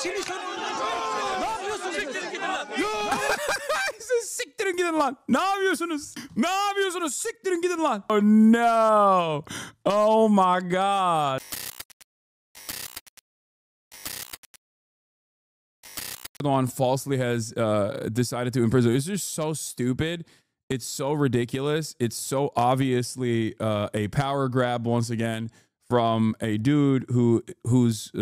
Ne yapıyorsun? Siktirin gidin lan. Siktirin gidin lan. Ne yapıyorsunuz? Ne yapıyorsunuz? Siktirin gidin lan. Oh no. Oh my God. Erdogan falsely has decided to imprison. It's just so stupid. It's so ridiculous. It's so obviously a power grab once again from a dude whose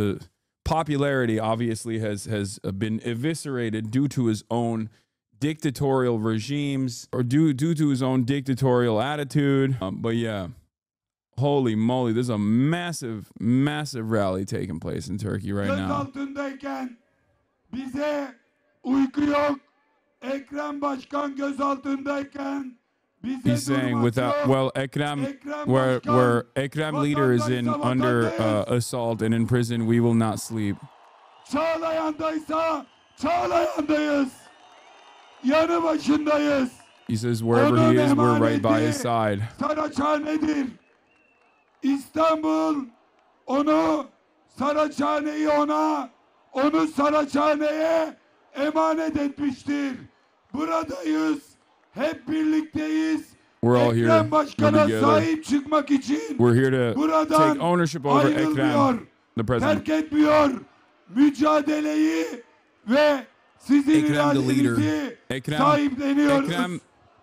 popularity obviously has been eviscerated due to his own dictatorial regimes or due to his own dictatorial attitude. But yeah, holy moly, there's a massive rally taking place in Turkey right now. Bize uyku yok. Ekrem Başkan gözaltındayken bize He's saying without, well, where Ekrem leader is under assault and in prison, we will not sleep. Çağlayan'daysa Çağlayan'dayız. Yanı başındayız. He says wherever he is, we're right by his side. Saraçhane'dir. İstanbul onu, Saraçhane'yi ona, onu Saraçhane'ye emanet etmiştir. Buradayız. Hep birlikteyiz. We're all here together. Sahip çıkmak için we're here to take ownership over Ekrem, the president. Terk etmiyor mücadeleyi ve sizin iradenizi sahipleniyoruz.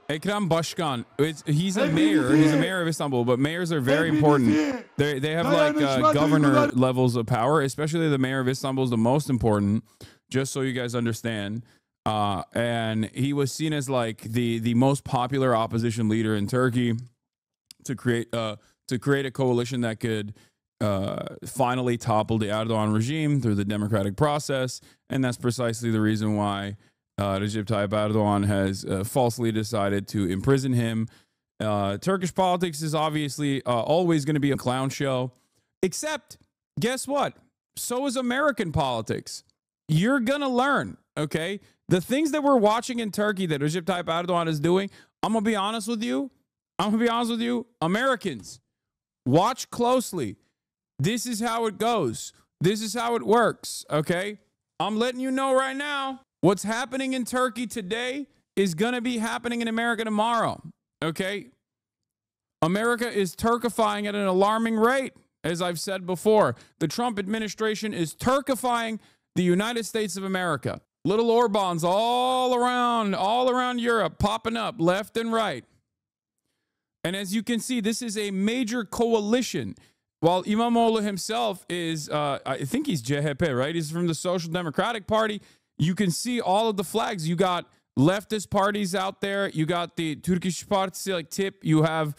Ekrem Başkan, he's a mayor. He's a mayor of Istanbul, but mayors are very important. They have like governor levels of power, especially the mayor of Istanbul is the most important, just so you guys understand. And he was seen as like the most popular opposition leader in Turkey to create a coalition that could finally topple the Erdogan regime through the democratic process. And that's precisely the reason why Recep Tayyip Erdogan has falsely decided to imprison him. Turkish politics is obviously always going to be a clown show, except guess what? So is American politics. You're going to learn, okay? The things that we're watching in Turkey that Recep Tayyip Erdogan is doing, I'm going to be honest with you. Americans, watch closely. This is how it goes. This is how it works, okay? I'm letting you know right now, what's happening in Turkey today is going to be happening in America tomorrow, okay? America is Turkifying at an alarming rate, as I've said before. The Trump administration is Turkifying the United States of America. Little Orbans all around Europe, popping up left and right. And as you can see, this is a major coalition. While İmamoğlu himself is, I think he's CHP, right? He's from the Social Democratic Party. You can see all of the flags. You got leftist parties out there. You got the Turkish Partisi like TIP. You have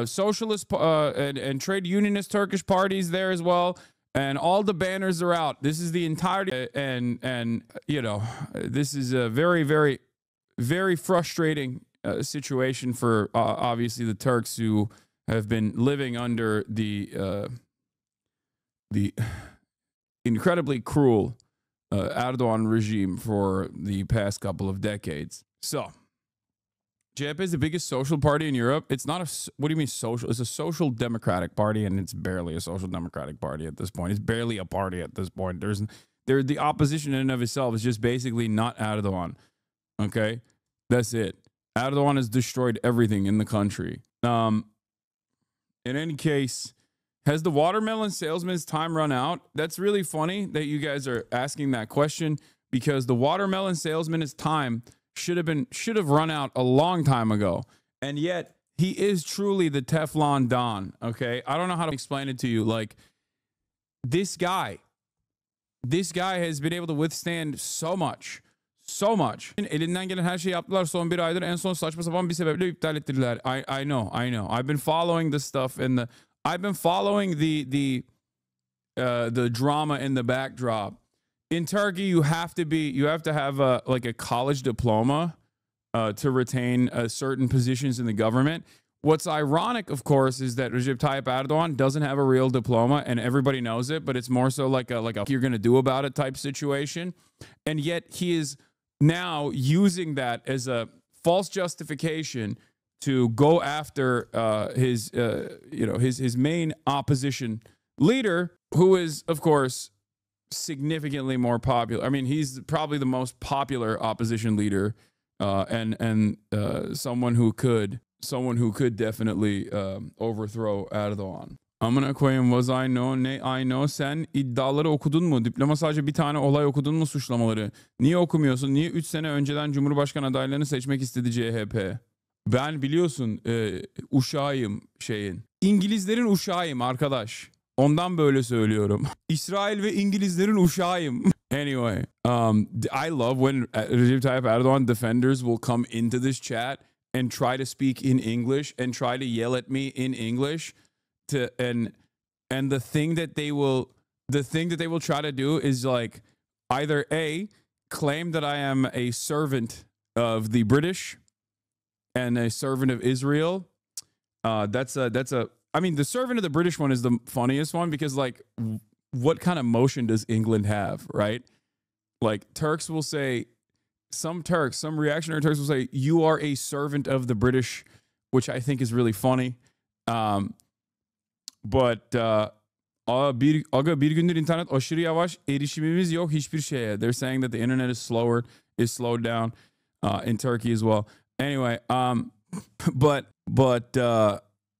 socialist and trade unionist Turkish parties there as well. And all the banners are out. This is the entirety. And you know, this is a very, very, very frustrating situation for obviously the Turks who have been living under the incredibly cruel Erdogan regime for the past couple of decades. So, CHP is the biggest social party in Europe. It's not a, what do you mean social? It's a social democratic party, and it's barely a social democratic party at this point. It's barely a party at this point. The opposition in and of itself is just basically not Erdogan. Okay? That's it. Erdogan has destroyed everything in the country. In any case, has the watermelon salesman's time run out? That's really funny that you guys are asking that question, because the watermelon salesman's time should have run out a long time ago. And yet he is truly the Teflon Don. Okay. I don't know how to explain it to you. Like, this guy has been able to withstand so much. Elinden gelen her şeyi yaptılar son bir aydır. En son saçma sapan bir sebeple iptal ettirdiler. I know. I've been following this stuff and I've been following the drama in the backdrop. In Turkey, you have to have like a college diploma to retain certain positions in the government. What's ironic, of course, is that Recep Tayyip Erdogan doesn't have a real diploma, and everybody knows it. But it's more so like a you're gonna do about it type situation, and yet he is now using that as a false justification to go after his main opposition leader, who is, of course, significantly more popular. I mean, he's probably the most popular opposition leader, and someone who could definitely overthrow Erdoğan. Amına koyayım, was I know, ne I know, sen iddiaları okudun mu? Diploma sadece bir tane olay okudun mu, suçlamaları? Niye okumuyorsun? Niye 3 sene önceden Cumhurbaşkanı adaylarını seçmek istedi CHP? Ben biliyorsun uşağıyım şeyin. İngilizlerin uşağıyım arkadaş. Ondan böyle söylüyorum. İsrail ve İngilizlerin uşağıyım. Anyway, I love when Recep Tayyip Erdoğan defenders will come into this chat and try to speak in English and try to yell at me in English. And the thing that they will try to do is like either A, claim that I am a servant of the British and a servant of Israel. I mean, the servant of the British one is the funniest one because, like, what kind of motion does England have, right? Like, Turks will say, some reactionary Turks will say, you are a servant of the British, which I think is really funny. But bir gündür internet aşırı yavaş, erişimimiz yok hiçbir şeye. They're saying that the internet is slowed down in Turkey as well. Anyway,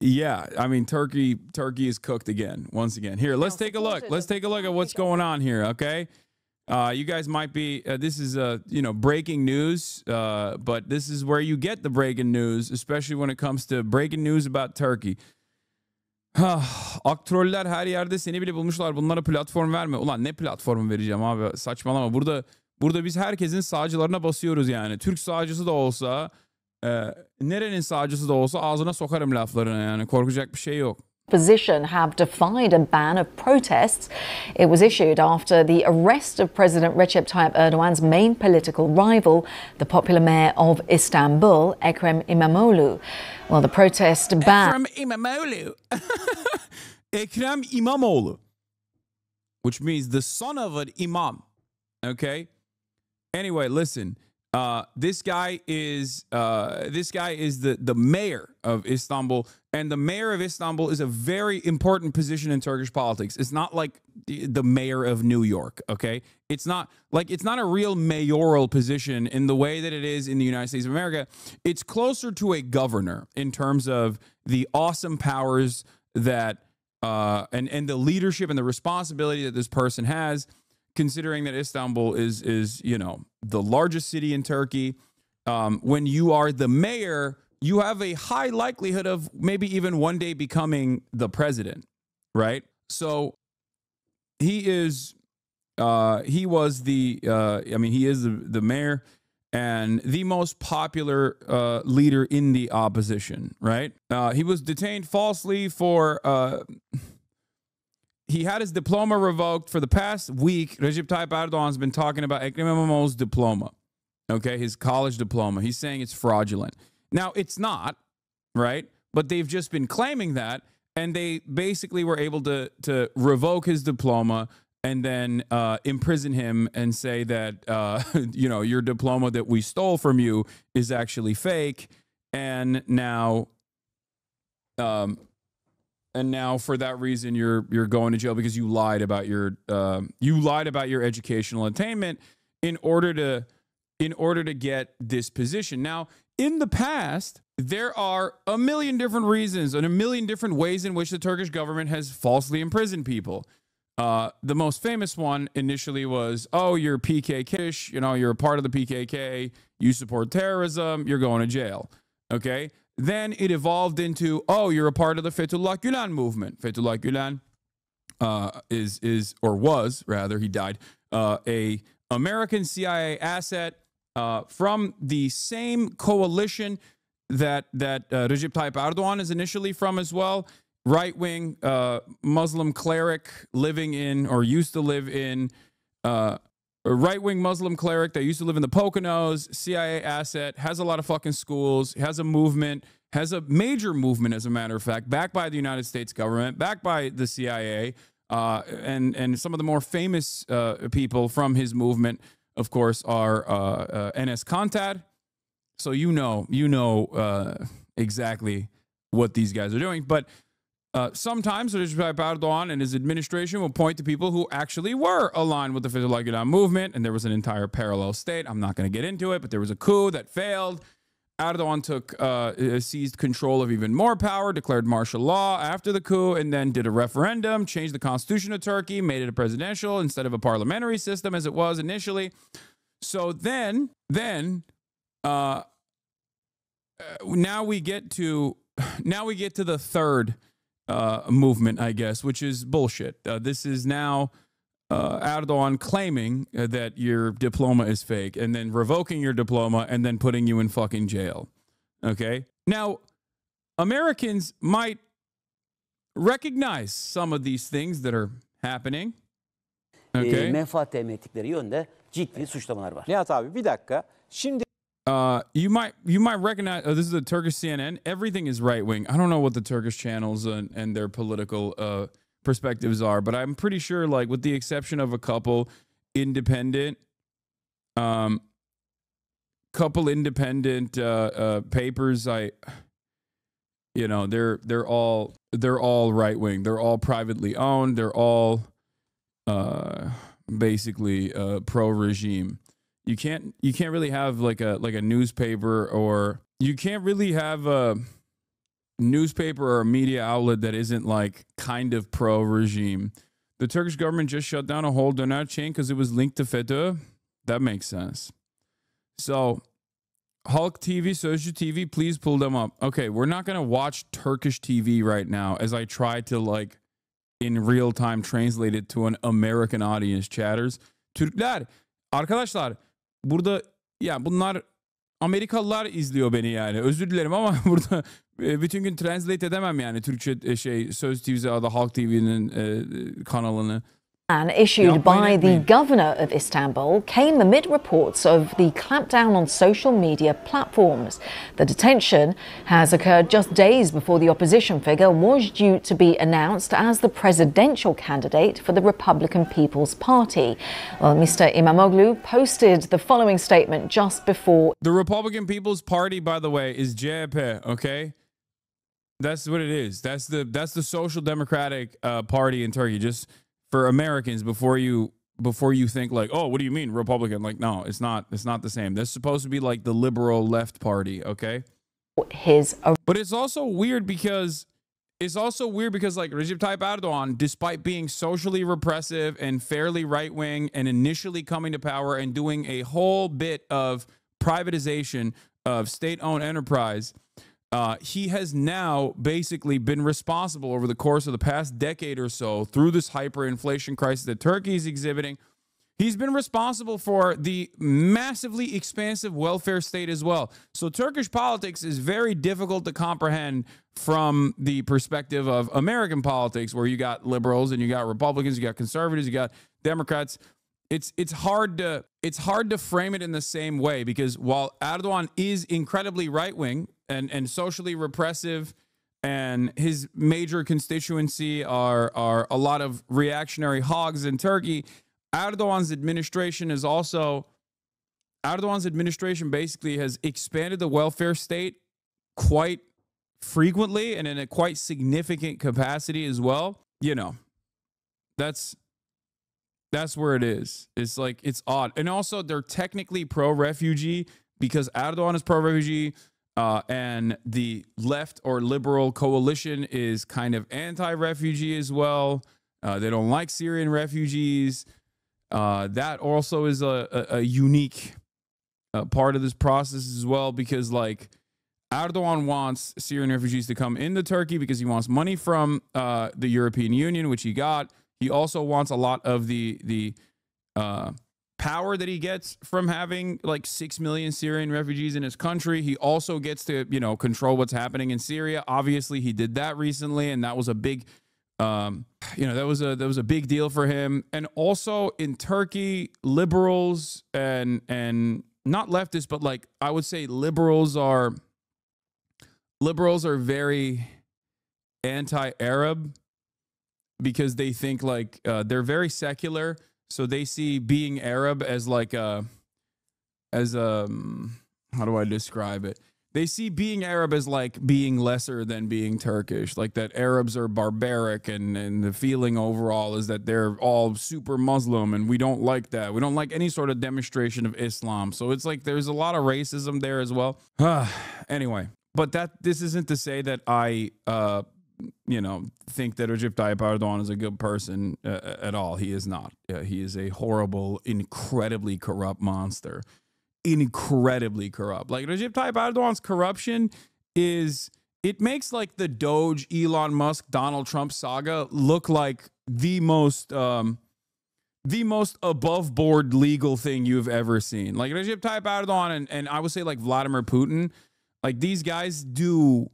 yeah, I mean, Turkey is cooked again, once again. Here, let's take a look. Let's take a look at what's going on here, okay? You guys might be, this is, breaking news, but this is where you get the breaking news, especially when it comes to breaking news about Turkey. Aktroller her yerde, seni bile bulmuşlar. Bunlara platform verme. Ulan ne platformu vereceğim abi? Saçmalama. Burada biz herkesin sağcılarına basıyoruz yani. Türk sağcısı da olsa, nerenin sağcısı da olsa ağzına sokarım laflarına yani. Korkacak bir şey yok. Opposition have defied a ban of protests. It was issued after the arrest of President Recep Tayyip Erdogan's main political rival, the popular mayor of Istanbul, Ekrem İmamoğlu. Well, the protest ban... Ekrem İmamoğlu. Ekrem İmamoğlu. Which means the son of an imam. Okay? Anyway, listen. This guy is the mayor of Istanbul, and the mayor of Istanbul is a very important position in Turkish politics. It's not like the mayor of New York, okay? It's not a real mayoral position in the way that it is in the United States of America. It's closer to a governor in terms of the awesome powers that and the leadership and the responsibility that this person has. Considering that Istanbul is the largest city in Turkey, when you are the mayor, you have a high likelihood of maybe even one day becoming the president, right? So he is the mayor and the most popular leader in the opposition, right? He was detained falsely for... He had his diploma revoked. For the past week, Recep Tayyip Erdoğan has been talking about Ekrem İmamoğlu's diploma, okay, his college diploma. He's saying it's fraudulent. Now, it's not, right? But they've just been claiming that, and they basically were able to revoke his diploma and then imprison him and say that, your diploma that we stole from you is actually fake, and now... And now, for that reason, you're going to jail because you lied about your educational attainment in order to get this position. Now, in the past, there are a million different reasons and a million different ways in which the Turkish government has falsely imprisoned people. The most famous one initially was, oh, you're PKK, you're a part of the PKK, you support terrorism, you're going to jail. Okay. Then it evolved into, oh, you're a part of the Fethullah Gülen movement. Fethullah Gülen he died, a American CIA asset from the same coalition that Recep Tayyip Erdoğan is initially from as well. Right-wing Muslim cleric living in, or used to live in, a right-wing Muslim cleric that used to live in the Poconos, CIA asset, has a lot of fucking schools, has a movement, has a major movement, as a matter of fact, backed by the United States government, backed by the CIA, and some of the more famous people from his movement, of course, are Enes Kanter. So you know exactly what these guys are doing. But Sometimes Recep Tayyip Erdogan and his administration will point to people who actually were aligned with the Fethullah Gülen movement, and there was an entire parallel state. I'm not going to get into it, but there was a coup that failed. Erdogan seized control of even more power, declared martial law after the coup, and then did a referendum, changed the constitution of Turkey, made it a presidential instead of a parliamentary system as it was initially. So then, now we get to the third movement, I guess, which is bullshit. This is now Erdogan claiming that your diploma is fake and then revoking your diploma and then putting you in fucking jail. Okay? Now, Americans might recognize some of these things that are happening. Okay? Menfaat temin ettikleri yönde ciddi suçlamalar var. Nihat abi bir dakika. Şimdi you might recognize this is a Turkish CNN. Everything is right wing. I don't know what the Turkish channels and their political perspectives are, but I'm pretty sure, like, with the exception of a couple independent papers, they're all right wing. They're all privately owned. They're all basically pro regime. You can't really have like a newspaper, or you can't really have a newspaper or a media outlet that isn't like kind of pro regime. The Turkish government just shut down a whole donor chain because it was linked to FETÖ. That makes sense. So Halk TV, Sözcü TV, please pull them up. Okay, we're not gonna watch Turkish TV right now as I try to, like, in real time translate it to an American audience. Chatters. Türkler, arkadaşlar, burada ya bunlar Amerikalılar izliyor beni yani. Özür dilerim ama burada bütün gün translate edemem yani Türkçe Söz TV'si ya da Halk TV'nin kanalını. Ban issued by the governor of Istanbul came amid reports of the clampdown on social media platforms. The detention has occurred just days before the opposition figure was due to be announced as the presidential candidate for the Republican People's Party. Well, Mr. İmamoğlu posted the following statement just before. The Republican People's Party, by the way, is CHP, okay? That's what it is. That's the Social Democratic Party in Turkey. Just for Americans, before you think like, oh, what do you mean Republican? Like, no, it's not the same. That's supposed to be like the liberal left party, okay? But it's also weird because like Recep Tayyip Erdogan, despite being socially repressive and fairly right-wing and initially coming to power and doing a whole bit of privatization of state-owned enterprise, he has now basically been responsible over the course of the past decade or so through this hyperinflation crisis that Turkey is exhibiting. He's been responsible for the massively expansive welfare state as well. So Turkish politics is very difficult to comprehend from the perspective of American politics, where you got liberals and you got Republicans, you got conservatives, you got Democrats. It's hard to frame it in the same way, because while Erdogan is incredibly right-wing and socially repressive, and his major constituency are a lot of reactionary hogs in Turkey, Erdogan's administration basically has expanded the welfare state quite frequently and in a quite significant capacity as well. You know, that's where it is. It's like, it's odd. And also, they're technically pro-refugee because Erdogan is pro-refugee, and the left or liberal coalition is kind of anti-refugee as well. They don't like Syrian refugees. That also is a unique part of this process as well, because, like, Erdogan wants Syrian refugees to come into Turkey because he wants money from the European Union, which he got. He also wants a lot of the power that he gets from having like 6 million Syrian refugees in his country. He also gets to, control what's happening in Syria. Obviously, he did that recently, and that was a big, that was a big deal for him. And also in Turkey, liberals and not leftists, but like I would say liberals are very anti-Arab, because they think like they're very secular, so they see being Arab as like how do I describe it? they see being Arab as like being lesser than being Turkish, like that Arabs are barbaric, and the feeling overall is that they're all super Muslim, and we don't like that. We don't like any sort of demonstration of Islam. So it's like there's a lot of racism there as well. Anyway, but this isn't to say that I think that Recep Tayyip Erdogan is a good person at all. He is not. He is a horrible, incredibly corrupt monster. Incredibly corrupt. Like Recep Tayyip Erdogan's corruption it makes like the Doge, Elon Musk, Donald Trump saga look like the most above board legal thing you've ever seen. Like Recep Tayyip Erdogan and I would say like Vladimir Putin, like these guys do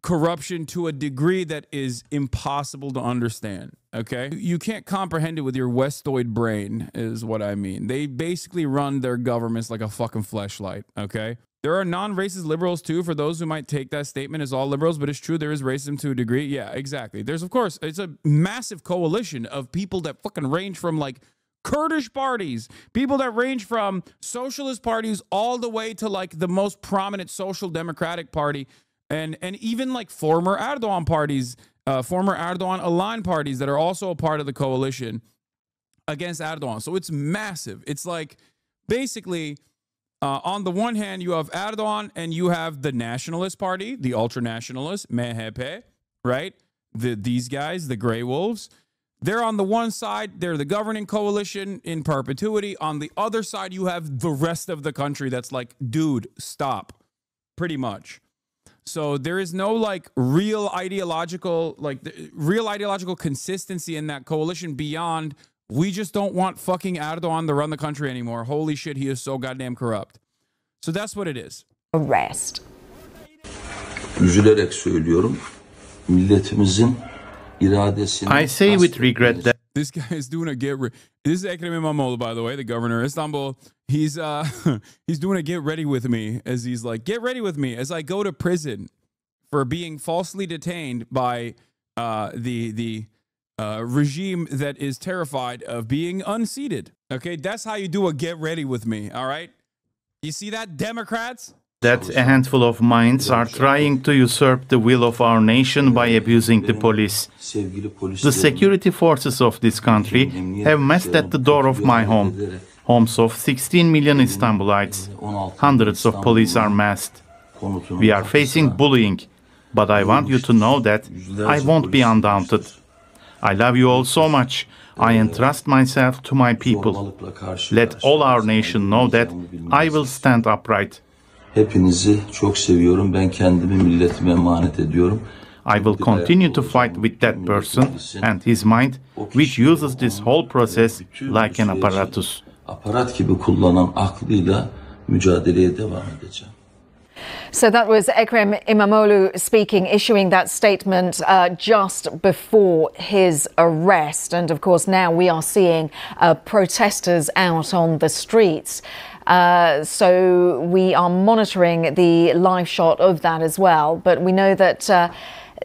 corruption to a degree that is impossible to understand. Okay, you can't comprehend it with your Westoid brain is what I mean. They basically run their governments like a fucking fleshlight. Okay, there are non-racist liberals too, for those who might take that statement as all liberals, but it's true, there is racism to a degree. Yeah, exactly. There's, of course, it's a massive coalition of people that fucking range from like Kurdish parties, people that range from socialist parties all the way to like the most prominent social democratic party, and even like former Erdogan parties, former Erdogan-aligned parties that are also a part of the coalition against Erdogan. So it's massive. It's like basically on the one hand, you have Erdogan and you have the Nationalist Party, the ultra-nationalists, MHP, right? These guys, the Grey Wolves. They're on the one side, they're the governing coalition in perpetuity. On the other side, you have the rest of the country that's like, dude, stop, pretty much. So there is no like real ideological consistency in that coalition beyond we just don't want fucking Erdogan to run the country anymore. Holy shit, he is so goddamn corrupt. So that's what it is. Arrest. Üzülerek söylüyorum. Milletimizin iradesini I say with regret that this guy is doing a this is Ekrem İmamoğlu, by the way, the governor of Istanbul. He's he's doing a get ready with me, as he's like, get ready with me as I go to prison for being falsely detained by the regime that is terrified of being unseated. Okay, that's how you do a get ready with me. All right, you see that, Democrats? That a handful of minds are trying to usurp the will of our nation by abusing the police. The security forces of this country have messed at the door of my home. Homes of 16 million Istanbulites. Hundreds of police are massed. We are facing bullying, but I want you to know that I won't be undaunted. I love you all so much. I entrust myself to my people. Let all our nation know that I will stand upright. Hepinizi çok seviyorum. Ben kendimi milletime emanet ediyorum. I will continue to fight with that person and his mind, which uses this whole process like an apparatus. Aparat gibi kullanan aklıyla mücadeleye devam edeceğim. So that was Ekrem İmamoğlu speaking, issuing that statement just before his arrest. And of course, now we are seeing protesters out on the streets. So we are monitoring the live shot of that as well. But we know that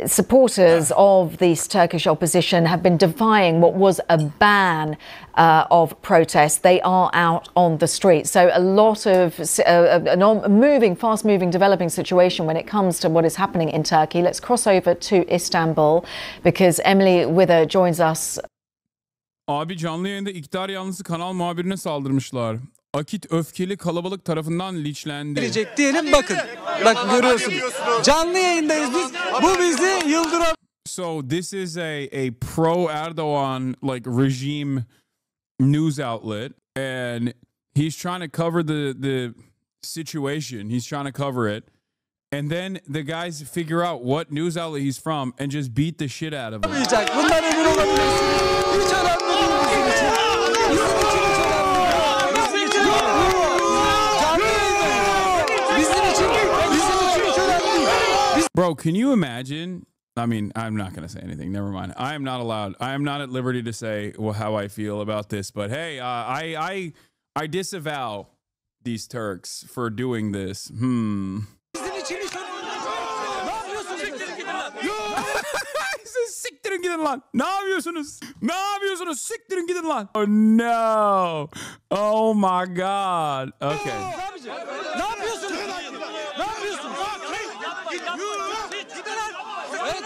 supporters of this Turkish opposition have been defying what was a ban of protests. They are out on the streets. So a lot of fast-moving, developing situation when it comes to what is happening in Turkey. Let's cross over to Istanbul because Emily Wither joins us. Abi canlı yayında iktidar yanlısı kanal muhabirine saldırmışlar. Akit öfkeli kalabalık tarafından linçlendi. Gelecek diyelim, bakın. Bak görüyorsunuz. Canlı yayındayız biz. Bu bizi yıldıran. So this is a pro Erdogan like regime news outlet, and he's trying to cover the situation. He's trying to cover it. And then the guys figure out what news outlet he's from and just beat the shit out of him. Bundan emin olabilirsiniz. Hiç önemli değil bizim için. Bizim için hiç önemli değil. Bizim için canlı yayındayız. Bizim için hiç önemli değil. Bro, can you imagine? I mean, I'm not going to say anything. Never mind. I am not allowed. I am not at liberty to say how I feel about this. But hey, I disavow these Turks for doing this. Siktirin gidin lan. Ne yapıyorsunuz? Ne yapıyorsunuz? Siktirin gidin lan. Oh no. Oh my God. Okay. Ne yapıyorsunuz? Ne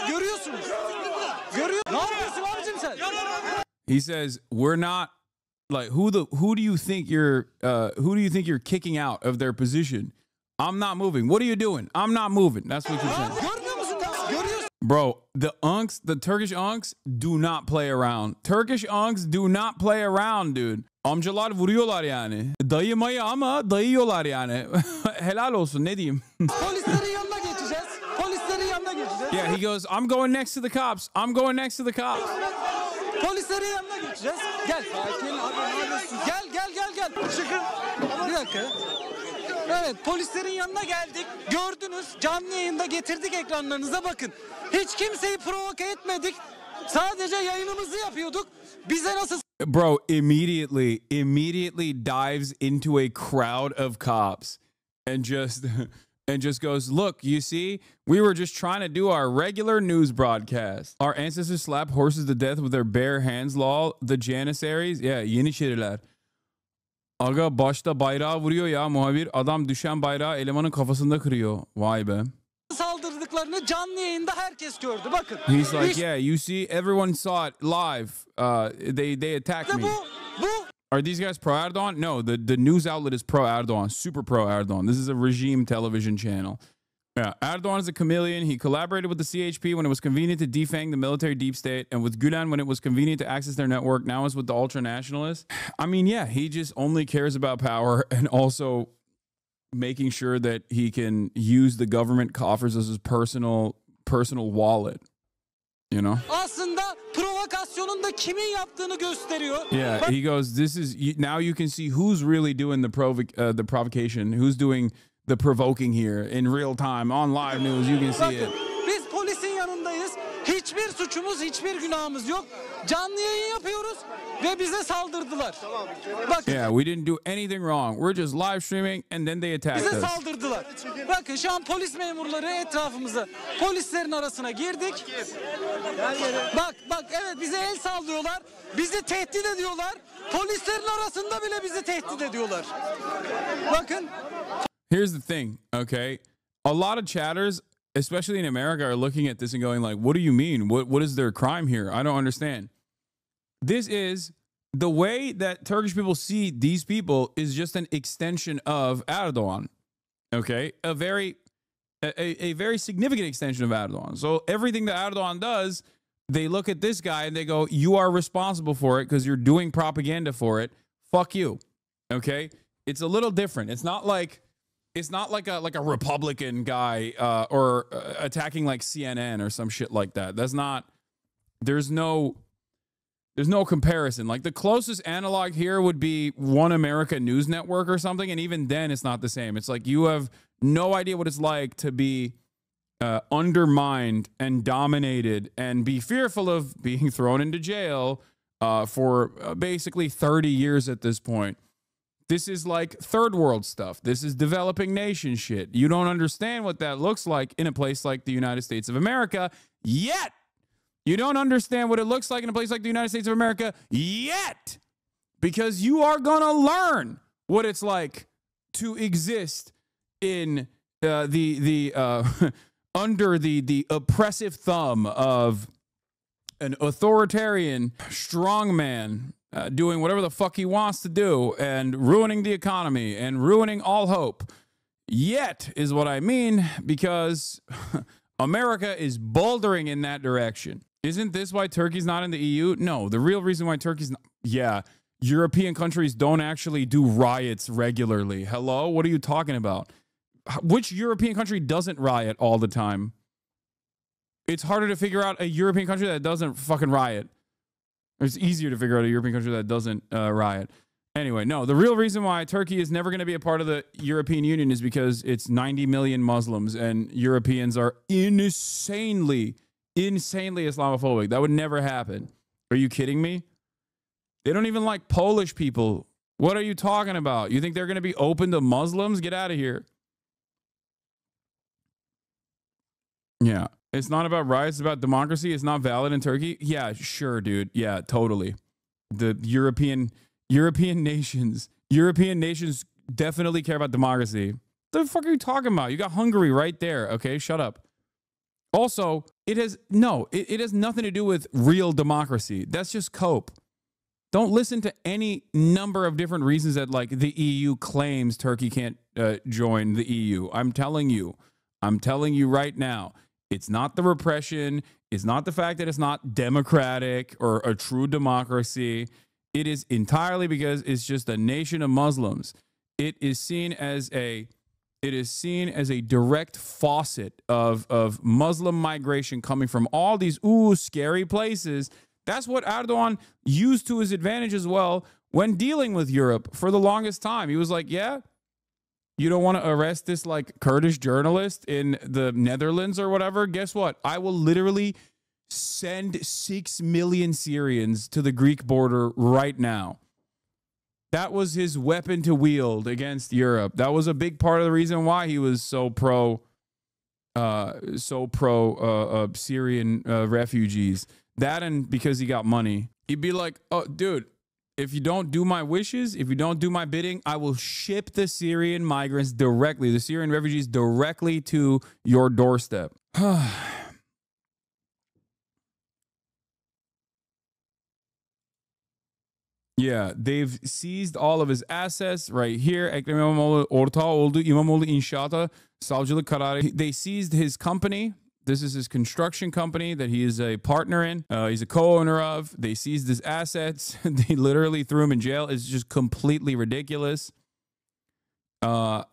görüyorsunuz. Evet, görüyorsunuz. Ne yapıyorsun abicim sen? He says, we're not like who do you think you're kicking out of their position? I'm not moving. What are you doing? I'm not moving. That's what you're saying. Görmüyor musun? Görüyorsun. Bro, the Turkish unks do not play around. Turkish unks do not play around, dude. Amcalar vuruyorlar yani. Dayı mayı ama dayıyorlar yani. Helal olsun, ne diyeyim. Polislerin yanına geçeceğiz. Polislerin yanına geçeceğiz. Yeah, he goes, I'm going next to the cops. I'm going next to the cops. Polislerin yanına geçeceğiz. Gel. Gel. Çıkın. Bir dakika. Evet, polislerin yanına geldik. Gördünüz. Canlı yayında getirdik ekranlarınıza, bakın. Hiç kimseyi provoke etmedik. Sadece yayınımızı yapıyorduk. Bize nasıl... Bro, immediately dives into a crowd of cops and just goes, look, you see, we were just trying to do our regular news broadcast. Our ancestors slapped horses to death with their bare hands, lol. The Janissaries, yeah, Yeniçeriler. Aga başta bayrağı vuruyor ya muhabir. Adam düşen bayrağı elemanın kafasında kırıyor. Vay be. Saldırdıklarını canlı yayında herkes gördü. Bakın. He's like, yeah, you see, everyone saw it live. They attacked me. Bu. Are these guys pro Erdogan? No, the news outlet is pro Erdogan, super pro Erdogan. This is a regime television channel. Yeah, Erdogan is a chameleon. He collaborated with the CHP when it was convenient to defang the military deep state, and with Gulen when it was convenient to access their network. Now it's with the ultra-nationalists. I mean, yeah, he just only cares about power and also making sure that he can use the government coffers as his personal wallet. You know? Aslında provokasyonun da kimin yaptığını gösteriyor. Yeah, he goes, this is, now you can see who's really doing the provocation, who's doing the provoking here in real time on live news. You can see it. Biz polisin yanındayız. Hiçbir suçumuz, hiçbir günahımız yok. Canlı yayın yapıyoruz ve bize saldırdılar. Bakın. Yeah, we didn't do anything wrong. We're just live streaming and then they attacked Bize us. saldırdılar. Bakın şu an polis memurları etrafımıza, polislerin arasına girdik. Bak evet, bize el sallıyorlar. Bizi tehdit ediyorlar. Polislerin arasında bile bizi tehdit ediyorlar. Bakın. Here's the thing, okay? A lot of chatters, especially in America, are looking at this and going like, what do you mean? What is their crime here? I don't understand. This is the way that Turkish people see these people is just an extension of Erdogan, okay? A very significant extension of Erdogan. So everything that Erdogan does, they look at this guy and they go, you are responsible for it because you're doing propaganda for it. Fuck you, okay? It's a little different. It's not like a Republican guy or attacking like CNN or some shit like that. That's not. There's no comparison. Like the closest analog here would be One America News Network or something, and even then, it's not the same. It's like you have no idea what it's like to be undermined and dominated and be fearful of being thrown into jail for basically 30 years at this point. This is like third world stuff. This is developing nation shit. You don't understand what that looks like in a place like the United States of America yet. You don't understand what it looks like in a place like the United States of America yet. Because you are going to learn what it's like to exist in under the oppressive thumb of an authoritarian strongman doing whatever the fuck he wants to do and ruining the economy and ruining all hope. Yet is what I mean, because America is bouldering in that direction. Isn't this why Turkey's not in the EU? No, the real reason why Turkey's not. Yeah, European countries don't actually do riots regularly. Hello? What are you talking about? Which European country doesn't riot all the time? It's harder to figure out a European country that doesn't fucking riot. It's easier to figure out a European country that doesn't riot. Anyway, no, the real reason why Turkey is never going to be a part of the European Union is because it's 90 million Muslims and Europeans are insanely Islamophobic. That would never happen. Are you kidding me? They don't even like Polish people. What are you talking about? You think they're going to be open to Muslims? Get out of here. Yeah. It's not about riots, it's about democracy. It's not valid in Turkey. Yeah, sure, dude. Yeah, totally. The European nations definitely care about democracy. The fuck are you talking about? You got Hungary right there. Okay, shut up. Also, it has nothing to do with real democracy. That's just cope. Don't listen to any number of different reasons that like the EU claims Turkey can't join the EU. I'm telling you right now, it's not the repression. It's not the fact that it's not democratic or a true democracy. It is entirely because it's just a nation of Muslims. It is seen as a direct faucet of Muslim migration coming from all these scary places. That's what Erdogan used to his advantage as well when dealing with Europe for the longest time. He was like, yeah, you don't want to arrest this like Kurdish journalist in the Netherlands or whatever? Guess what? I will literally send 6 million Syrians to the Greek border right now. That was his weapon to wield against Europe. That was a big part of the reason why he was so pro Syrian refugees. That and because he got money. He'd be like, oh, dude, if you don't do my wishes, if you don't do my bidding, I will ship the Syrian migrants directly, the Syrian refugees directly to your doorstep. Yeah, they've seized all of his assets right here. Ekrem İmamoğlu ortağı oldu. İmamoğlu inşaata savcılık kararı. They seized his company. This is his construction company that he is a partner in. He's a co-owner of. They seized his assets. They literally threw him in jail. It's just completely ridiculous. Yeah,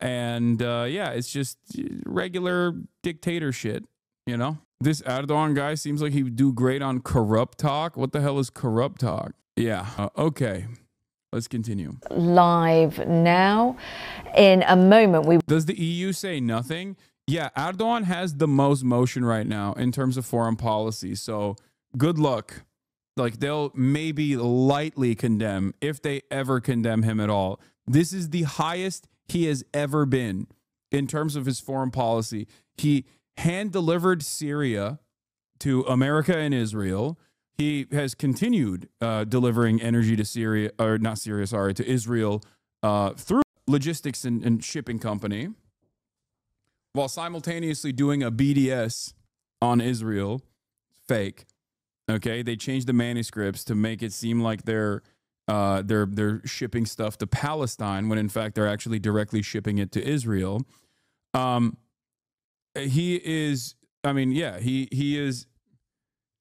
it's just regular dictator shit, you know? This Erdogan guy seems like he would do great on corrupt talk. What the hell is corrupt talk? Yeah, okay. Let's continue. Live now. In a moment, Does the EU say nothing? Yeah, Erdogan has the most motion right now in terms of foreign policy. So good luck. Like they'll maybe lightly condemn, if they ever condemn him at all. This is the highest he has ever been in terms of his foreign policy. He hand-delivered Syria to America and Israel. He has continued delivering energy to Syria, or not Syria, sorry, to Israel through logistics and shipping company, while simultaneously doing a BDS on Israel. Fake. Okay, they changed the manuscripts to make it seem like they're shipping stuff to Palestine when in fact they're actually directly shipping it to Israel. He is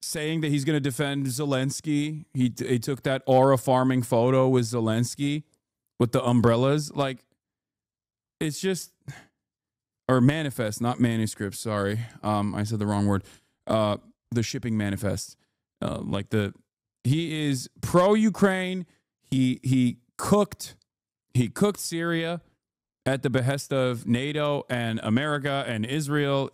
saying that he's going to defend Zelensky. He took that aura farming photo with Zelensky with the umbrellas. Like, it's just, or manifest, not manuscript. Sorry. I said the wrong word. The shipping manifest. He is pro-Ukraine. He cooked Syria at the behest of NATO and America and Israel.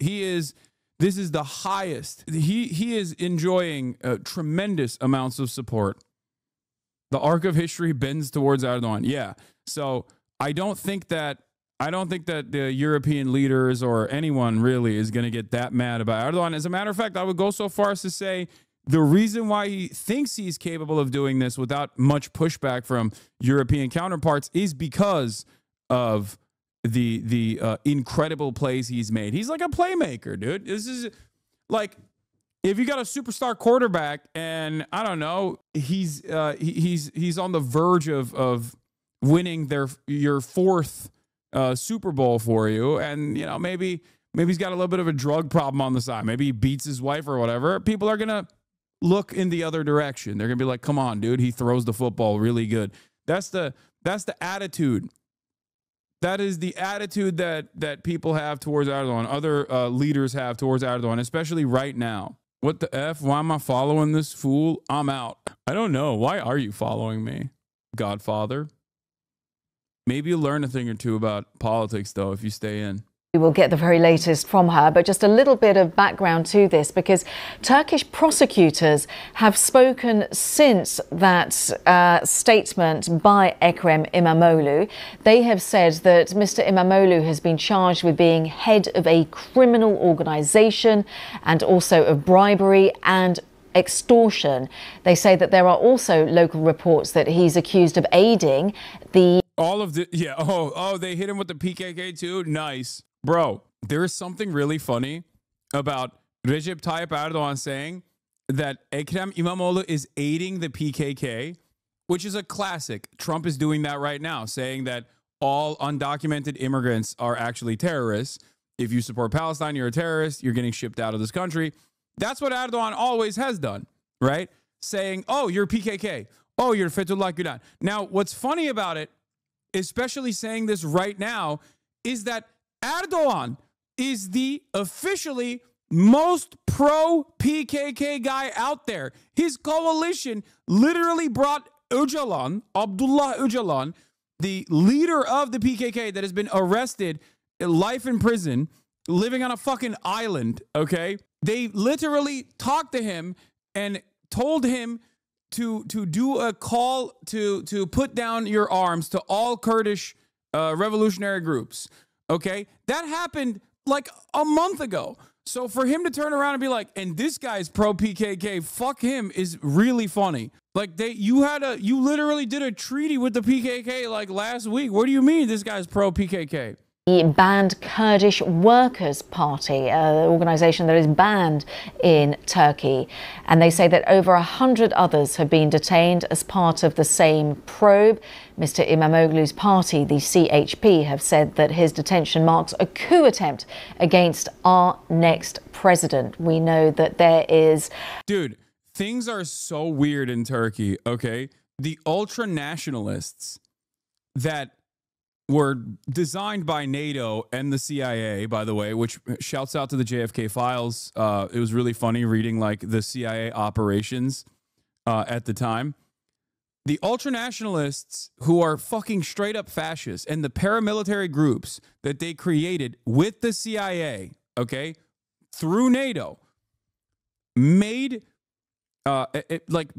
This is the highest. He is enjoying tremendous amounts of support. The arc of history bends towards Erdogan. Yeah. So I don't think that the European leaders or anyone really is going to get that mad about Erdogan. As a matter of fact, I would go so far as to say the reason why he thinks he's capable of doing this without much pushback from European counterparts is because of the incredible plays he's made. He's like a playmaker, dude. This is like, if you got a superstar quarterback and I don't know, he's on the verge of winning your fourth Super Bowl for you, and you know, maybe he's got a little bit of a drug problem on the side. Maybe he beats his wife or whatever. People are gonna look in the other direction. They're gonna be like, "Come on, dude, he throws the football really good." That's the attitude. That is the attitude that people have towards Erdogan, other leaders have towards Erdogan, especially right now. What the F? Why am I following this fool? I'm out. I don't know. Why are you following me, Godfather? Maybe you'll learn a thing or two about politics, though, if you stay in. We will get the very latest from her, but just a little bit of background to this, because Turkish prosecutors have spoken since that statement by Ekrem İmamoğlu. They have said that Mr. İmamoğlu has been charged with being head of a criminal organization and also of bribery and extortion. They say that there are also local reports that he's accused of aiding the... All of the... Yeah. Oh, they hit him with the PKK too? Nice. Bro, there is something really funny about Recep Tayyip Erdogan saying that Ekrem İmamoğlu is aiding the PKK, which is a classic. Trump is doing that right now, saying that all undocumented immigrants are actually terrorists. If you support Palestine, you're a terrorist. You're getting shipped out of this country. That's what Erdogan always has done, right? Saying, oh, you're PKK. Oh, you're Fethullah Gülen. Now, what's funny about it, especially saying this right now, is that Erdogan is the officially most pro-PKK guy out there. His coalition literally brought Öcalan, Abdullah Öcalan, the leader of the PKK that has been arrested, life in prison, living on a fucking island, okay? They literally talked to him and told him to do a call to put down your arms to all Kurdish revolutionary groups, okay? That happened like a month ago. So for him to turn around and be like, and this guy's pro-PKK, fuck him, is really funny. Like you literally did a treaty with the PKK like last week. What do you mean this guy's pro-PKK? The banned Kurdish Workers' Party, an organisation that is banned in Turkey. And they say that over 100 others have been detained as part of the same probe. Mr. İmamoğlu's party, the CHP, have said that his detention marks a coup attempt against our next president. We know that there is... Dude, things are so weird in Turkey, okay? The ultra-nationalists that were designed by NATO and the CIA, by the way, which shouts out to the JFK files. It was really funny reading like the CIA operations at the time. The ultranationalists who are fucking straight up fascists and the paramilitary groups that they created with the CIA, okay, through NATO, made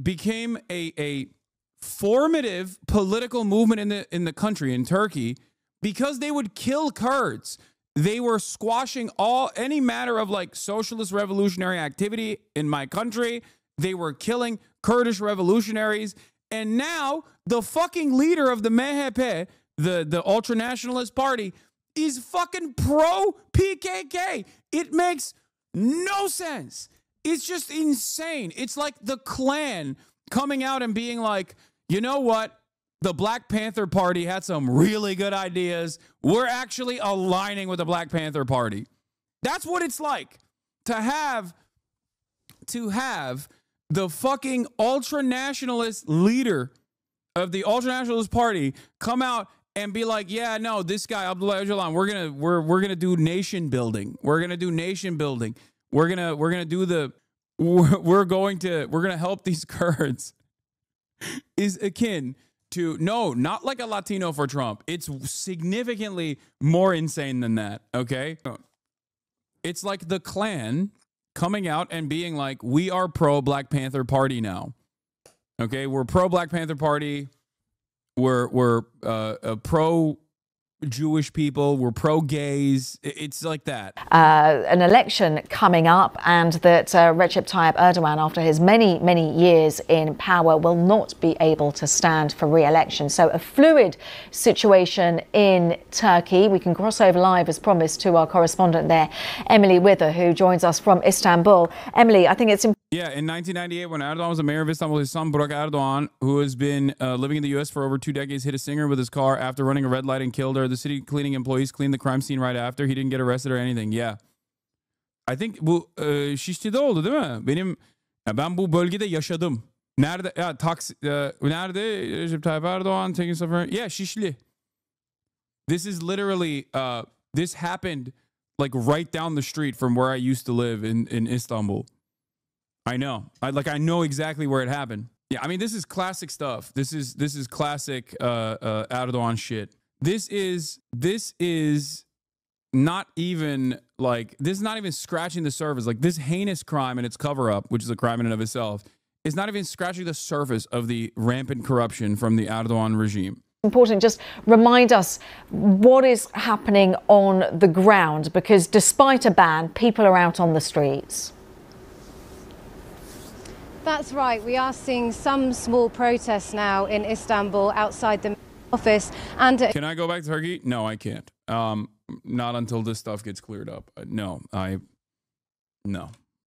became a formative political movement in the country, in Turkey, because they would kill Kurds. They were squashing any matter of like socialist revolutionary activity in my country. They were killing Kurdish revolutionaries. And now the fucking leader of the MHP, the ultranationalist party, is fucking pro-PKK. It makes no sense. It's just insane. It's like the Klan coming out and being like, you know what? The Black Panther Party had some really good ideas. We're actually aligning with the Black Panther Party. That's what it's like to have the fucking ultra-nationalist leader of the ultra-nationalist party come out and be like, yeah, no, this guy, Abdullah Öcalan, we're gonna do nation building. We're gonna do nation building. We're gonna help these Kurds. Is akin to, no, not like a Latino for Trump. It's significantly more insane than that, okay? It's like the Klan coming out and being like, we are pro-Black Panther Party now. Okay, we're pro-Black Panther Party. We're pro-Jewish people. We're pro-gays. It's like that. An election coming up, and that Recep Tayyip Erdogan, after his many, many years in power, will not be able to stand for re-election. So a fluid situation in Turkey. We can cross over live, as promised, to our correspondent there, Emily Wither, who joins us from Istanbul. Emily, I think it's important. Yeah, in 1998, when Erdogan was the mayor of Istanbul, his son Burak Erdogan, who has been living in the U.S. for over 2 decades, hit a singer with his car after running a red light and killed her. The city cleaning employees cleaned the crime scene right after. He didn't get arrested or anything. Yeah. I think bu Şişli'de oldu değil mi? Ben bu bölgede yaşadım. Nerede? Ya nerede? Recep Tayyip Erdogan taking stuff. Yeah, Şişli. This is literally this happened like right down the street from where I used to live in Istanbul. I know. I know exactly where it happened. Yeah, I mean, this is classic stuff. This is classic Erdogan shit. This is not even scratching the surface. Like, this heinous crime and its cover-up, which is a crime in and of itself, is not even scratching the surface of the rampant corruption from the Erdogan regime. Important, just remind us what is happening on the ground, because despite a ban, people are out on the streets. That's right. We are seeing some small protests now in Istanbul outside the office. And can I go back to Turkey? No, I can't. Not until this stuff gets cleared up. No.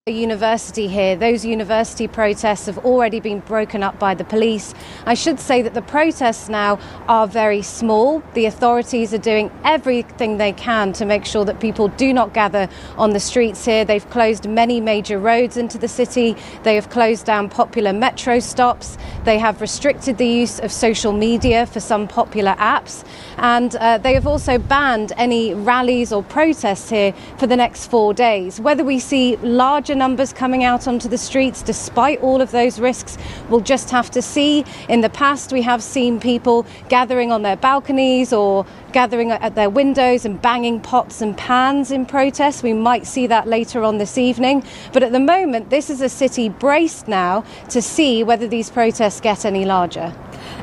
A university here. Those university protests have already been broken up by the police. I should say that the protests now are very small. The authorities are doing everything they can to make sure that people do not gather on the streets here. They've closed many major roads into the city. They have closed down popular metro stops. They have restricted the use of social media for some popular apps. And they have also banned any rallies or protests here for the next 4 days. Whether we see larger numbers coming out onto the streets despite all of those risks, we'll just have to see. In the past, we have seen people gathering on their balconies or gathering at their windows and banging pots and pans in protest. We might see that later on this evening. But at the moment, this is a city braced now to see whether these protests get any larger.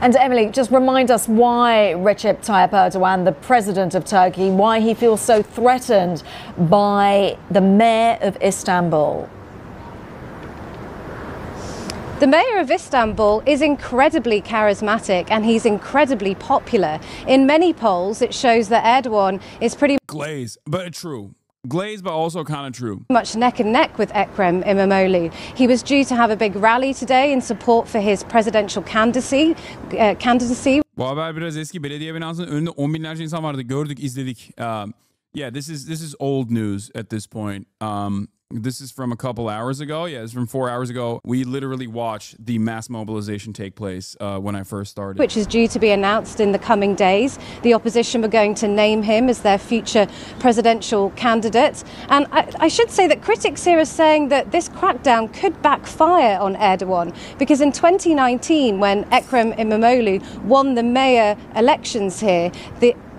And Emily, just remind us why Recep Tayyip Erdogan, the president of Turkey, why he feels so threatened by the mayor of Istanbul. The mayor of Istanbul is incredibly charismatic and he's incredibly popular. In many polls, it shows that Erdogan is pretty glazed, but true. Glazed, but also kind of true. Much neck and neck with Ekrem İmamoğlu. He was due to have a big rally today in support for his presidential candidacy. Bu haber biraz eski. Belediye binasının önünde 10 binlerce insan vardı. Gördük, izledik. Yeah, this is old news at this point. This is from a couple hours ago. Yeah, it's from 4 hours ago. We literally watched the mass mobilization take place when I first started. Which is due to be announced in the coming days. The opposition were going to name him as their future presidential candidate. And I should say that critics here are saying that this crackdown could backfire on Erdogan. Because in 2019, when Ekrem İmamoğlu won the mayor elections here,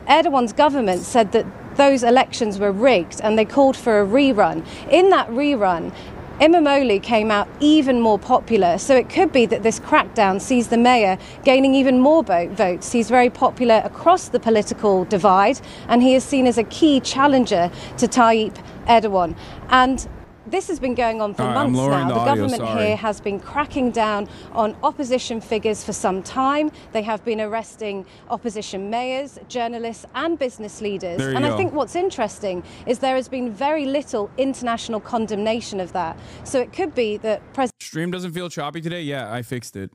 Erdogan's government said that those elections were rigged and they called for a rerun. In that rerun, İmamoğlu came out even more popular, so it could be that this crackdown sees the mayor gaining even more votes. He's very popular across the political divide and he is seen as a key challenger to Tayyip Erdogan. And this has been going on for months now. The government here has been cracking down on opposition figures for some time. They have been arresting opposition mayors, journalists and business leaders. And I think what's interesting is there has been very little international condemnation of that. So it could be that Stream doesn't feel choppy today? Yeah, I fixed it.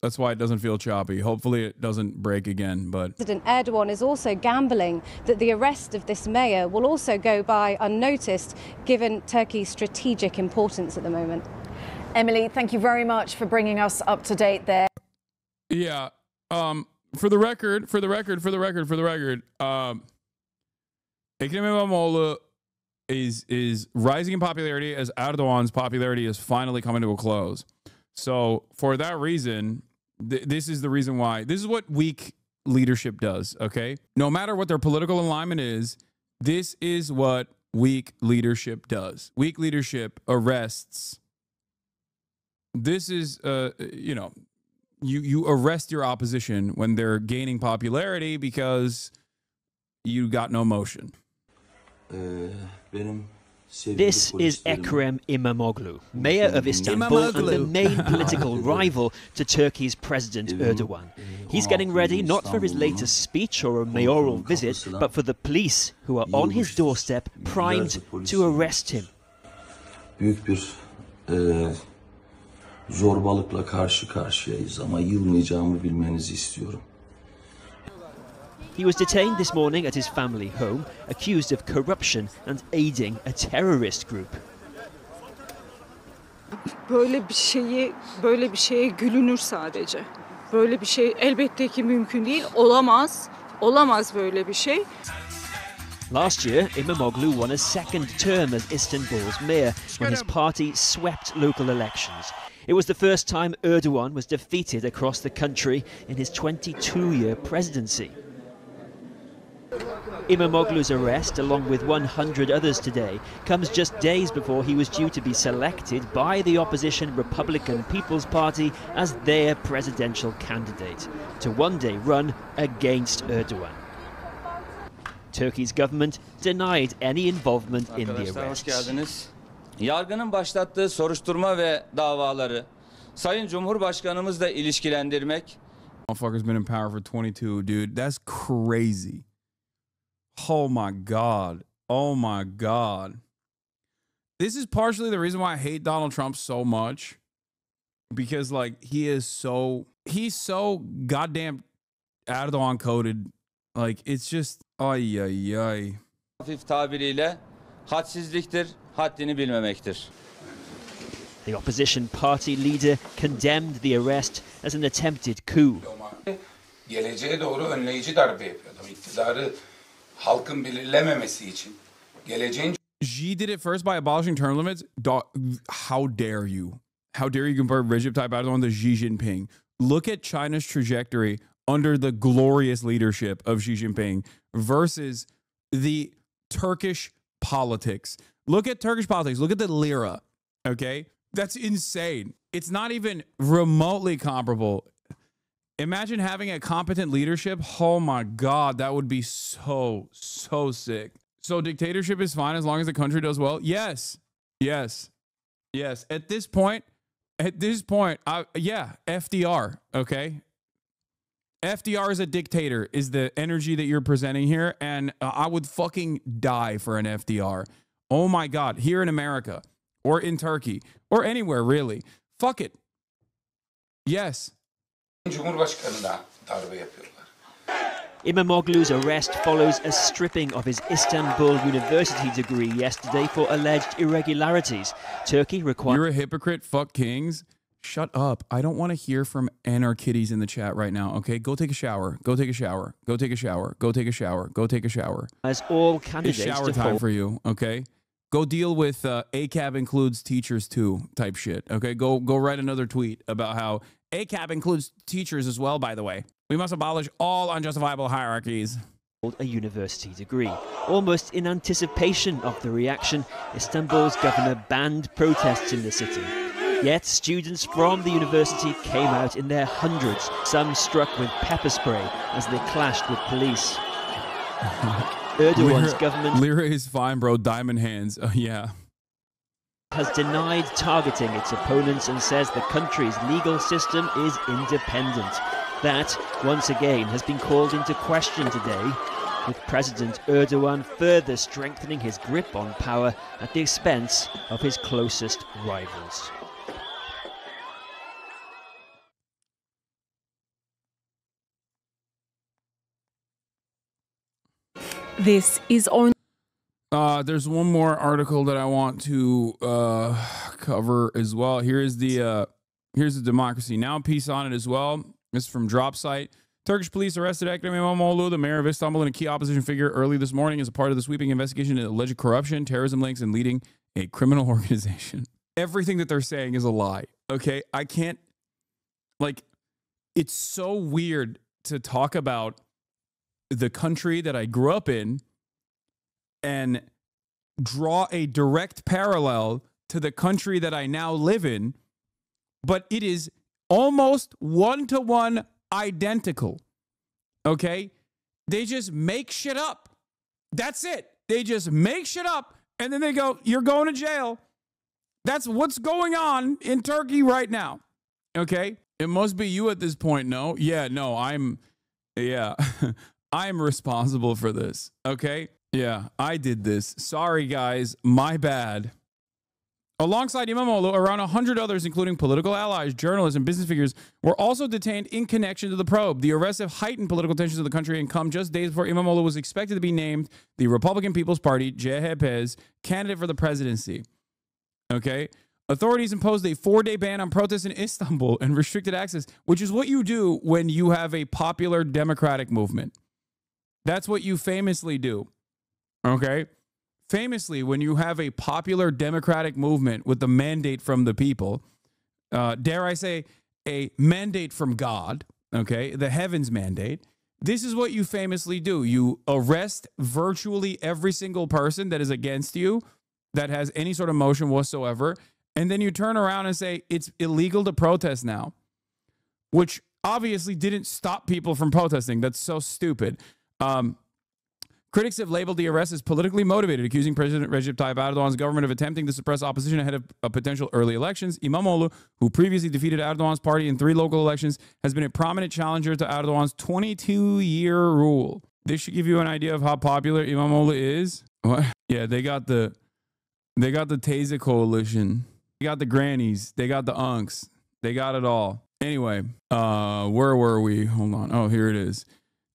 That's why it doesn't feel choppy. Hopefully it doesn't break again. But President Erdogan is also gambling that the arrest of this mayor will also go by unnoticed, given Turkey's strategic importance at the moment. Emily, thank you very much for bringing us up to date there. Yeah. For the record, Ekrem İmamoğlu is rising in popularity as Erdogan's popularity is finally coming to a close. So for that reason, this is the reason why. This is what weak leadership does, okay? No matter what their political alignment is, this is what weak leadership does. Weak leadership arrests. This is, you arrest your opposition when they're gaining popularity because you got no motion. This is Ekrem İmamoğlu, mayor of Istanbul and the main political rival to Turkey's President Erdogan. He's getting ready not for his latest speech or a mayoral visit, but for the police who are on his doorstep, primed to arrest him. Büyük bir zorbalıkla karşı karşıyayız ama yılmayacağımı bilmenizi istiyorum. He was detained this morning at his family home, accused of corruption and aiding a terrorist group. Böyle bir şeye gülünür sadece. Böyle bir şey elbette ki mümkün değil, olamaz böyle bir şey. Last year, İmamoğlu won a second term as Istanbul's mayor when his party swept local elections. It was the first time Erdogan was defeated across the country in his 22-year presidency. İmamoğlu's arrest, along with 100 others today, comes just days before he was due to be selected by the opposition Republican People's Party as their presidential candidate, to one day run against Erdogan. Turkey's government denied any involvement in the arrests. Yargının başlattığı soruşturma ve davaları Sayın Cumhurbaşkanımızla ilişkilendirmek. Motherfucker's been in power for 22, dude. That's crazy. Oh my God. Oh my God. This is partially the reason why I hate Donald Trump so much. Because like he's so goddamn Erdoğan coded. Like it's just ay ay ay. Hafif tabiriyle hadsizliktir, haddini bilmemektir. The opposition party leader condemned the arrest as an attempted coup. Geleceğe doğru önleyici darbe yapıyor adam. İktidarı halkın belirlememesi için. Geleceğin Xi did it first by abolishing term limits. How dare you? How dare you compare Recep Tayyip Erdogan to Xi Jinping? Look at China's trajectory under the glorious leadership of Xi Jinping versus the Turkish politics. Look at Turkish politics. Look at the lira. Okay? That's insane. It's not even remotely comparable. Imagine having a competent leadership. Oh my God, that would be so sick. So dictatorship is fine as long as the country does well? Yes. Yes. Yes. At this point, yeah, FDR, okay? FDR is a dictator, is the energy that you're presenting here, and I would fucking die for an FDR. Oh my God, here in America, or in Turkey, or anywhere really. Fuck it. Yes. Cumhurbaşkanına darbe yapıyorlar. İmamoğlu's arrest follows a stripping of his Istanbul University degree yesterday for alleged irregularities. Turkey requires... You're a hypocrite, fuck kings. Shut up. I don't want to hear from anarchitties in the chat right now, okay? Go take a shower. Go take a shower. Go take a shower. Go take a shower. Go take a shower. As all candidates... It's shower time for you, okay? Go deal with ACAB includes teachers too type shit, okay? Go write another tweet about how ACAB includes teachers as well, by the way. We must abolish all unjustifiable hierarchies. A university degree. Almost in anticipation of the reaction, Istanbul's governor banned protests in the city. Yet students from the university came out in their hundreds, some struck with pepper spray as they clashed with police. Erdogan's government... Lira is fine, bro. Diamond hands. Yeah. ...has denied targeting its opponents and says the country's legal system is independent. That, once again, has been called into question today, with President Erdogan further strengthening his grip on power at the expense of his closest rivals. This is on. There's one more article that I want to cover as well. Here's the democracy now piece on it as well. This is from Dropsite. Turkish police arrested Ekrem İmamoğlu, the mayor of Istanbul, and a key opposition figure early this morning as a part of the sweeping investigation into alleged corruption, terrorism links, and leading a criminal organization. Everything that they're saying is a lie. Okay, I can't. Like, it's so weird to talk about the country that I grew up in and draw a direct parallel to the country that I now live in, but it is almost one-to-one identical. Okay? They just make shit up. That's it. They just make shit up and then they go, you're going to jail. That's what's going on in Turkey right now. Okay? It must be you at this point, no? Yeah, no, I'm responsible for this. Okay? Yeah, I did this. Sorry, guys. My bad. Alongside İmamoğlu, around 100 others, including political allies, journalists, and business figures, were also detained in connection to the probe. The arrests have heightened political tensions in the country and come just days before İmamoğlu was expected to be named the Republican People's Party, CHP's, candidate for the presidency. Okay? Authorities imposed a 4-day ban on protests in Istanbul and restricted access, which is what you do when you have a popular democratic movement. That's what you famously do. Okay? Famously, when you have a popular democratic movement with the mandate from the people, dare I say, a mandate from God, okay, the heavens mandate, this is what you famously do. You arrest virtually every single person that is against you, that has any sort of motion whatsoever, and then you turn around and say, it's illegal to protest now, which obviously didn't stop people from protesting. That's so stupid. Critics have labeled the arrest as politically motivated, accusing President Recep Tayyip Erdogan's government of attempting to suppress opposition ahead of potential early elections. İmamoğlu, who previously defeated Erdogan's party in 3 local elections, has been a prominent challenger to Erdogan's 22-year rule. This should give you an idea of how popular İmamoğlu is. What? Yeah, they got the Taser coalition. They got the grannies. They got the unks. They got it all. Anyway, where were we? Hold on. Oh, here it is.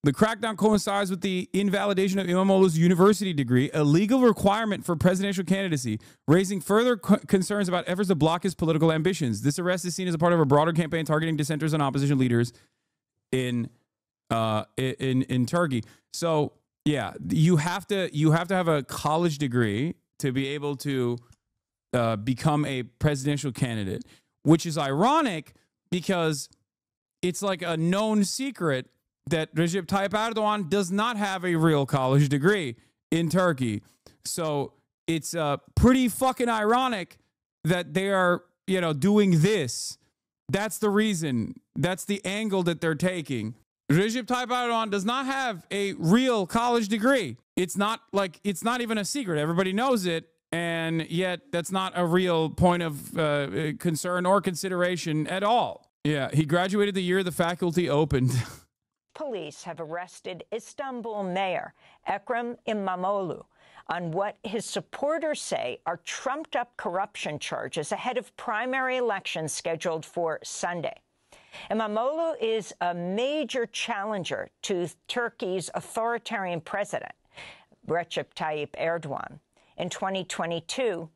The crackdown coincides with the invalidation of İmamoğlu's university degree, a legal requirement for presidential candidacy, raising further concerns about efforts to block his political ambitions. This arrest is seen as a part of a broader campaign targeting dissenters and opposition leaders in Turkey. So, yeah, you have to have a college degree to be able to become a presidential candidate, which is ironic because it's like a known secret that Recep Tayyip Erdogan does not have a real college degree in Turkey. So it's pretty fucking ironic that they are, doing this. That's the reason. That's the angle that they're taking. Recep Tayyip Erdogan does not have a real college degree. It's not even a secret. Everybody knows it. And yet that's not a real point of concern or consideration at all. Yeah, he graduated the year the faculty opened. Police have arrested Istanbul Mayor Ekrem İmamoğlu on what his supporters say are trumped-up corruption charges ahead of primary elections scheduled for Sunday. İmamoğlu is a major challenger to Turkey's authoritarian president, Recep Tayyip Erdogan. In 2022,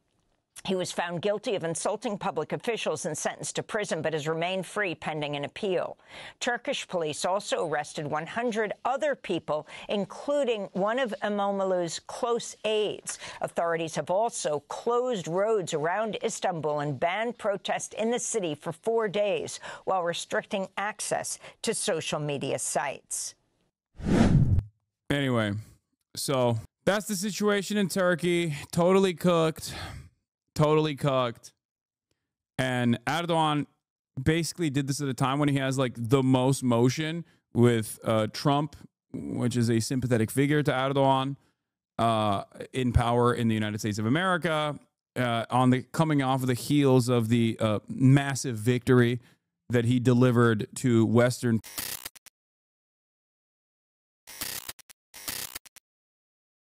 he was found guilty of insulting public officials and sentenced to prison, but has remained free pending an appeal. Turkish police also arrested 100 other people, including one of İmamoğlu's close aides. Authorities have also closed roads around Istanbul and banned protests in the city for 4 days, while restricting access to social media sites. Anyway, so that's the situation in Turkey. Totally cooked. Totally cooked. And Erdogan basically did this at a time when he has like the most motion with Trump, which is a sympathetic figure to Erdogan, in power in the United States of America, coming off of the heels of the massive victory that he delivered to Western